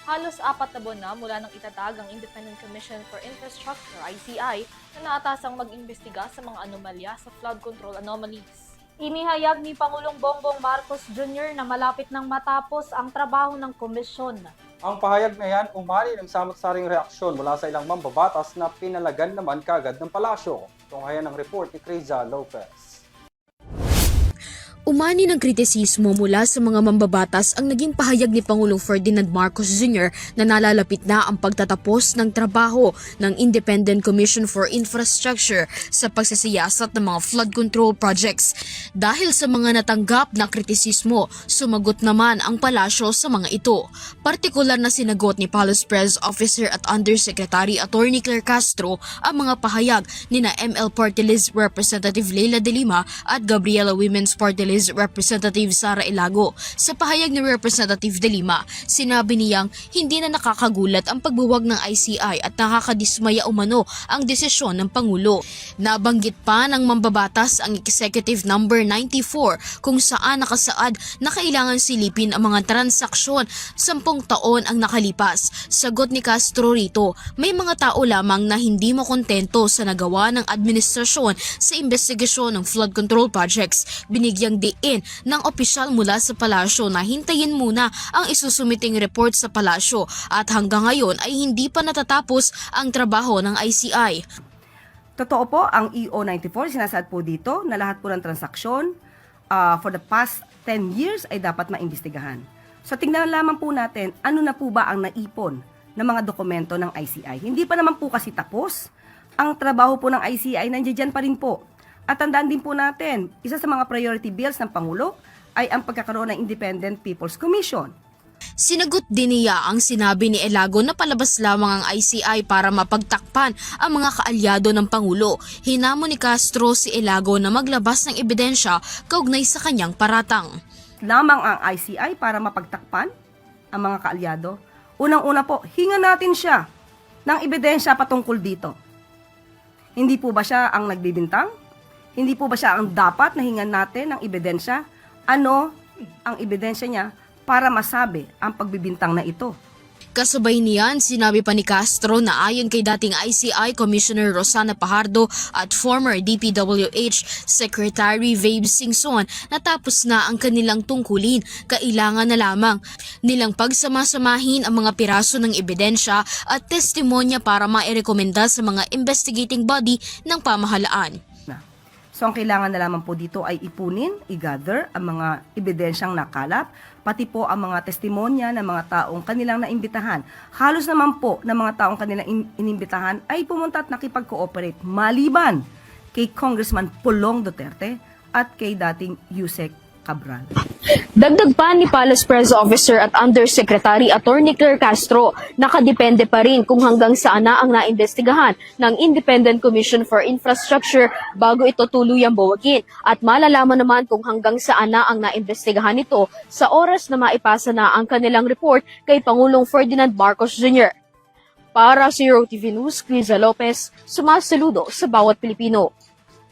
Halos 4 na buwan na mula nang itatag ang Independent Commission for Infrastructure (ICI) na naatasang mag-imbestiga sa mga anomalya sa flood control anomalies. Inihayag ni Pangulong Bongbong Marcos Jr. na malapit nang matapos ang trabaho ng komisyon. Ang pahayag na yan umani ng samot-saring reaksyon mula sa ilang mambabatas na pinalagan naman kagad ng palasyo. Tunghayan ng report ni Criza Lopez. Umani ng kritisismo mula sa mga mambabatas ang naging pahayag ni Pangulong Ferdinand Marcos Jr. na nalalapit na ang pagtatapos ng trabaho ng Independent Commission for Infrastructure sa pagsasiyasat ng mga flood control projects. Dahil sa mga natanggap na kritisismo, sumagot naman ang palasyo sa mga ito. Partikular na sinagot ni Palace Press Officer at Undersecretary Attorney Claire Castro ang mga pahayag ni na ML Party List Representative Leila De Lima at Gabriela Women's Party List Representative Sara Ilago. Sa pahayag ni Representative De Lima, sinabi niyang hindi na nakakagulat ang pagbuwag ng ICI at nakakadismaya umano ang desisyon ng Pangulo. Nabanggit pa ng mambabatas ang Executive Number 94 kung saan nakasaad na kailangan silipin ang mga transaksyon 10 taon ang nakalipas. Sagot ni Castro rito, may mga tao lamang na hindi makontento sa nagawa ng administrasyon sa investigasyon ng flood control projects. Binigyang diin ng opisyal mula sa palasyo na hintayin muna ang isusumiting report sa palasyo at hanggang ngayon ay hindi pa natatapos ang trabaho ng ICI. Totoo po, ang EO94, sinasaad po dito na lahat po ng transaksyon for the past 10 years ay dapat maimbestigahan. So tingnan lamang po natin ano na po ba ang naipon ng mga dokumento ng ICI. Hindi pa naman po kasi tapos. Ang trabaho po ng ICI nandiyan pa rin po. At tandaan din po natin, isa sa mga priority bills ng Pangulo ay ang pagkakaroon ng Independent People's Commission. Sinagot din niya ang sinabi ni Ilago na palabas lamang ang ICI para mapagtakpan ang mga kaalyado ng Pangulo. Hinamon ni Castro si Ilago na maglabas ng ebidensya kaugnay sa kanyang paratang. Lamang ang ICI para mapagtakpan ang mga kaalyado. Unang-una po, hinga natin siya ng ebidensya patungkol dito. Hindi po ba siya ang nagbibintang? Hindi po ba siya ang dapat na hingan natin ng ebidensya? Ano ang ebidensya niya para masabi ang pagbibintang na ito? Kasabay niyan, sinabi pa ni Castro na ayon kay dating ICI Commissioner Rosana Pajardo at former DPWH Secretary Vabe Singson, natapos na ang kanilang tungkulin. Kailangan na lamang nilang pagsamasamahin ang mga piraso ng ebidensya at testimonya para mairekomenda sa mga investigating body ng pamahalaan. So ang kailangan na lamang po dito ay ipunin, i-gather ang mga ebidensyang nakalap, pati po ang mga testimonya ng mga taong kanilang naimbitahan. Halos naman po ng mga taong kanilang inimbitahan ay pumunta at nakipag-cooperate maliban kay Congressman Pulong Duterte at kay dating Yusek Cabral. Dagdag pa ni Palace Press Officer at Undersecretary Attorney Claire Castro, nakadepende pa rin kung hanggang saan na ang naimbestigahan ng Independent Commission for Infrastructure bago ito tuluyang buwagin at malalaman naman kung hanggang saan na ang naimbestigahan nito sa oras na maipasa na ang kanilang report kay Pangulong Ferdinand Marcos Jr. Para sa Euro TV News, Criza Lopez, sumasaludo sa bawat Pilipino.